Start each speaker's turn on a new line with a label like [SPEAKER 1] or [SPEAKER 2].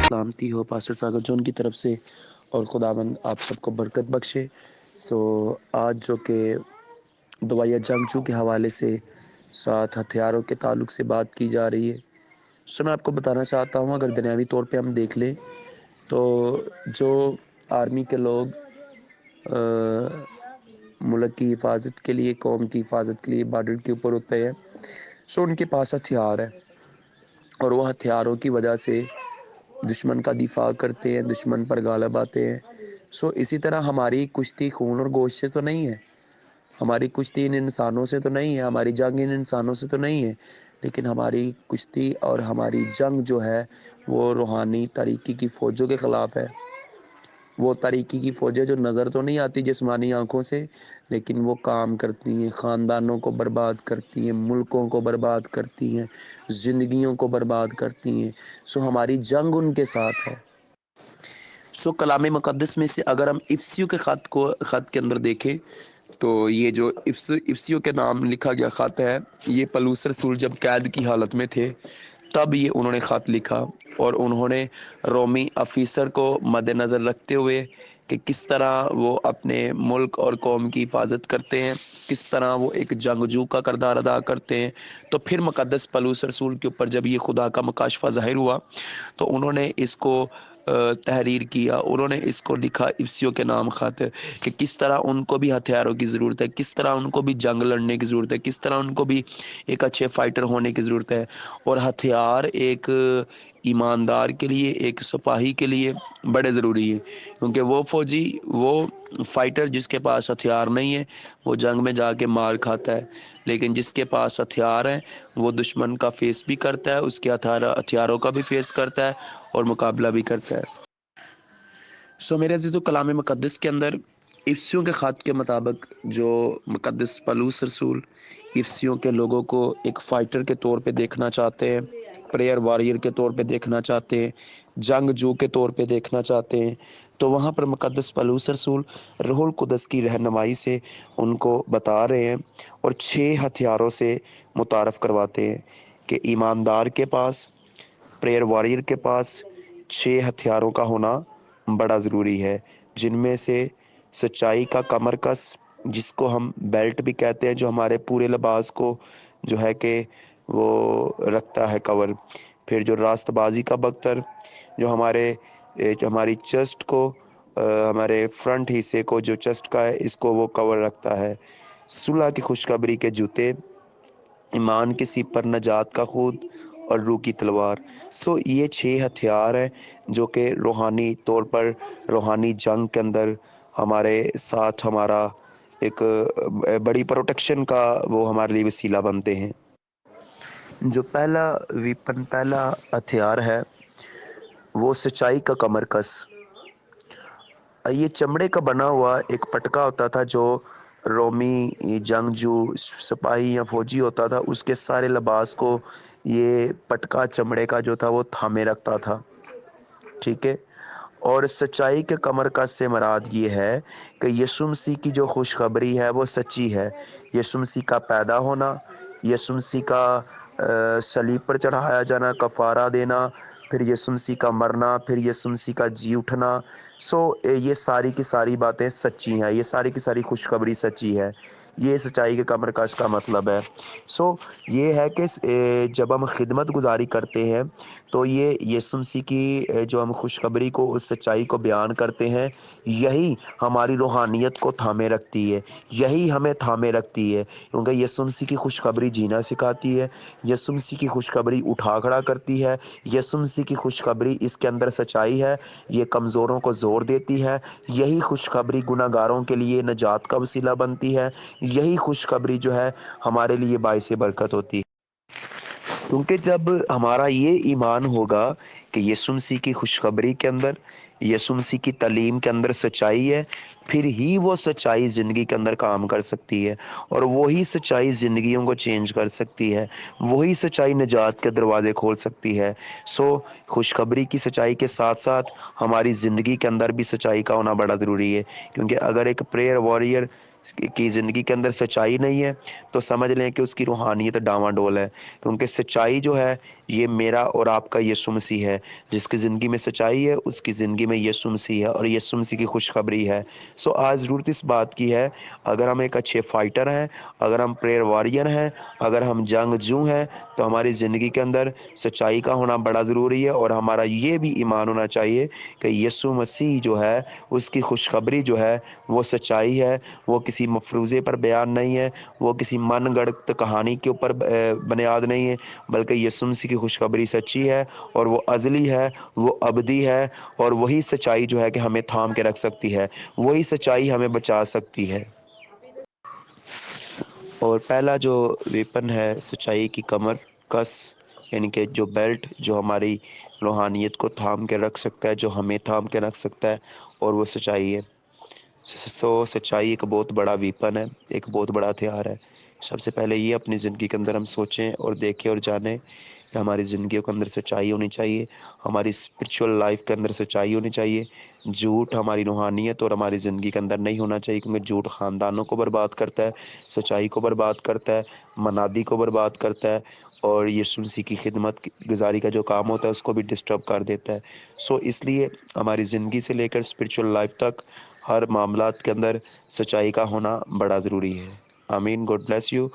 [SPEAKER 1] سلامتی ہو پاسٹر ساگر جون کی طرف سے، اور خداوند آپ سب کو برکت بخشے۔ آج جو کہ دوائیا جنگجو کے حوالے سے 7 ہتھیاروں کے تعلق سے بات کی جا رہی ہے۔ میں آپ کو بتانا چاہتا ہوں، اگر دنیاوی طور پہ ہم دیکھ لیں تو جو آرمی کے لوگ ملک کی حفاظت کے لیے، قوم کی حفاظت کے لیے بارڈر کے اوپر ہوتے ہیں، ان کے پاس ہتھیار ہے، اور وہ ہتھیاروں کی وجہ سے دشمن کا دفاع کرتے ہیں، دشمن پر غالب آتے ہیں۔ اسی طرح ہماری کشتی خون اور گوشت سے تو نہیں ہے، ہماری کشتی ان انسانوں سے تو نہیں ہے، ہماری جنگ ان انسانوں سے تو نہیں ہے، لیکن ہماری کشتی اور ہماری جنگ جو ہے وہ روحانی طریقے کی فوجوں کے خلاف ہے۔ وہ طریقے کی فوجیں جو نظر تو نہیں آتی جسمانی آنکھوں سے، لیکن وہ کام کرتی ہیں، خاندانوں کو برباد کرتی ہیں، ملکوں کو برباد کرتی ہیں، زندگیوں کو برباد کرتی ہیں۔ ہماری جنگ ان کے ساتھ ہے۔ کلام مقدس میں سے اگر ہم افسیوں کے خط کے اندر دیکھیں تو یہ جو افسیوں کے نام لکھا گیا خط ہے، یہ پولس رسول جب قید کی حالت میں تھے تب یہ انہوں نے خط لکھا، اور انہوں نے رومی افیسر کو مد نظر رکھتے ہوئے کہ کس طرح وہ اپنے ملک اور قوم کی حفاظت کرتے ہیں، کس طرح وہ ایک جنگجو کا کردار ادا کرتے ہیں، تو پھر مقدس پولس رسول کے اوپر جب یہ خدا کا مکاشفہ ظاہر ہوا تو انہوں نے اس کو تحریر کیا، انہوں نے اس کو لکھا افسیوں کے نام خط، کہ کس طرح ان کو بھی ہتھیاروں کی ضرورت ہے، کس طرح ان کو بھی جنگ لڑنے کی ضرورت ہے، کس طرح ان کو بھی ایک اچھے فائٹر ہونے کی ضرورت ہے۔ اور ہتھیار ایک ایماندار کے لیے، ایک سپاہی کے لیے بڑے ضروری ہے، کیونکہ وہ فوجی، وہ فائٹر جس کے پاس ہتھیار نہیں ہے وہ جنگ میں جا کے مار کھاتا ہے، لیکن جس کے پاس ہتھیار ہے وہ دشمن کا فیس بھی کرتا ہے، اس کے ہتھیاروں کا بھی فیس کرتا ہے اور مقابلہ بھی کرتا ہے۔ میرے عزیزو، کلام مقدس کے اندر افسیوں کے خط کے مطابق جو مقدس پولس رسول افسیوں کے لوگوں کو ایک فائٹر کے طور پہ دیکھنا چاہتے ہیں، پریئر واریر کے طور پہ دیکھنا چاہتے ہیں، جنگجو کے طور پہ دیکھنا چاہتے ہیں، تو وہاں پر مقدس پولس رسول روح القدس کی رہنمائی سے ان کو بتا رہے ہیں اور 6 ہتھیاروں سے متعارف کرواتے ہیں کہ ایماندار کے پاس، پریئر واریر کے پاس 6 ہتھیاروں کا ہونا بڑا ضروری ہے، جن میں سے سچائی کا کمر کس، جس کو ہم بیلٹ بھی کہتے ہیں، جو ہمارے پورے لباس کو جو ہے کہ وہ رکھتا ہے کور، پھر جو راست بازی کا بختر، جو ہماری چسٹ کو، ہمارے فرنٹ حصے کو جو چسٹ کا ہے اس کو وہ کور رکھتا ہے، صلح کی خوشخبری کے جوتے، ایمان کے سیپ پر نجات کا خود اور روح کی تلوار۔ یہ 6 ہتھیار ہیں جو کہ روحانی طور پر روحانی جنگ کے اندر ہمارے ساتھ ہمارا ایک بڑی پروٹیکشن کا وہ ہمارے لیے وسیلہ بنتے ہیں۔ جو پہلا ہتھیار ہے وہ سچائی کا کمر کس۔ یہ چمڑے کا بنا ہوا ایک پٹکا ہوتا تھا جو رومی جنگجو سپاہی یا فوجی ہوتا تھا، اس کے سارے لباس کو یہ پٹکا چمڑے کا جو تھا وہ تھامے رکھتا تھا، ٹھیک ہے۔ اور سچائی کے کمر کس سے مراد یہ ہے کہ یسوع مسیح کی جو خوشخبری ہے وہ سچی ہے، یسوع مسیح کا پیدا ہونا، یسوع مسیح کا صلیب پر چڑھایا جانا، کفارہ دینا، پھر یسوع مسیح کا مرنا، پھر یسوع مسیح کا جی اٹھنا، یہ ساری کی ساری باتیں سچی ہیں، یہ ساری کی ساری خوشخبری سچی ہے، یہ سچائی کے کمر کس کا مطلب ہے۔ یہ ہے کہ جب ہم خدمت گزاری کرتے ہیں تو یہ یسوع مسیح کی جو ہم خوشخبری کو، اس سچائی کو بیان کرتے ہیں، یہی ہماری روحانیت کو تھامے رکھتی ہے، یہی ہمیں تھامے رکھتی ہے، کیونکہ یسوع مسیح کی خوشخبری جینا سکھاتی ہے، یسوع مسیح کی خوشخبری اٹھا کھڑا کرتی ہے، یسوع مسیح کی خوشخبری اس کے اندر سچائی ہے، یہ کمزوروں کو زور دیتی ہے، یہی خوشخبری گناہ گاروں کے لیے نجات کا وسیلہ بنتی ہے، یہی خوشخبری جو ہے ہمارے لیے باعث برکت ہوتی ہے۔ کیونکہ جب ہمارا یہ ایمان ہوگا کہ یسوع مسیح کی خوشخبری کے اندر، یسوع مسیح کی تعلیم کے اندر سچائی ہے، پھر ہی وہ سچائی زندگی کے اندر کام کر سکتی ہے، اور وہی سچائی زندگیوں کو چینج کر سکتی ہے، وہی سچائی نجات کے دروازے کھول سکتی ہے۔ خوشخبری کی سچائی کے ساتھ ساتھ ہماری زندگی کے اندر بھی سچائی کا ہونا بڑا ضروری ہے، کیونکہ اگر ایک پریئر واریر کی زندگی کے اندر سچائی نہیں ہے تو سمجھ لیں کہ اس کی روحانیت ڈاواں ڈول ہے، کیونکہ سچائی جو ہے یہ میرا اور آپ کا یسوع مسیح ہے۔ جس کی زندگی میں سچائی ہے اس کی زندگی میں یسوع مسیح ہے اور یسوع مسیح کی خوشخبری ہے۔ آج ضرورت اس بات کی ہے، اگر ہم ایک اچھے فائٹر ہیں، اگر ہم پریئر واریر ہیں، اگر ہم جنگجو ہیں، تو ہماری زندگی کے اندر سچائی کا ہونا بڑا ضروری ہے، اور ہمارا یہ بھی ایمان ہونا چاہیے کہ یسوع مسیح جو ہے اس کی خوشخبری جو ہے وہ سچائی ہے، وہ کسی مفروضے پر بیان نہیں ہے، وہ کسی من گڑت کہانی کے اوپر بنیاد نہیں ہے، بلکہ یسوع مسیح کی خوشخبری سچی ہے اور وہ ازلی ہے، وہ ابدی ہے، اور وہی سچائی جو ہے کہ ہمیں تھام کے رکھ سکتی ہے، وہی سچائی ہمیں بچا سکتی ہے۔ اور پہلا جو ویپن ہے سچائی کی کمر کس، یعنی کہ جو بیلٹ جو ہماری روحانیت کو تھام کے رکھ سکتا ہے، جو ہمیں تھام کے رکھ سکتا ہے، اور وہ سچائی ہے۔ سچائی ایک بہت بڑا ویپن ہے، ایک بہت بڑا ہتھیار ہے۔ سب سے پہلے یہ اپنی زندگی کے اندر ہم سوچیں اور دیکھیں اور جانیں کہ ہماری زندگیوں کے اندر سچائی ہونی چاہیے، ہماری اسپرچول لائف کے اندر سچائی ہونی چاہیے۔ جھوٹ ہماری روحانیت اور ہماری زندگی کے اندر نہیں ہونا چاہیے، کیونکہ جھوٹ خاندانوں کو برباد کرتا ہے، سچائی کو برباد کرتا ہے، منادی کو برباد کرتا ہے، اور یسوع مسیح کی خدمت گزاری کا جو کام ہوتا ہے اس کو بھی ڈسٹرب کر دیتا ہے۔ اس لیے ہماری زندگی سے لے کر اسپرچول لائف تک ہر معاملات کے اندر سچائی کا ہونا بڑا ضروری ہے۔ آمین۔ God bless you.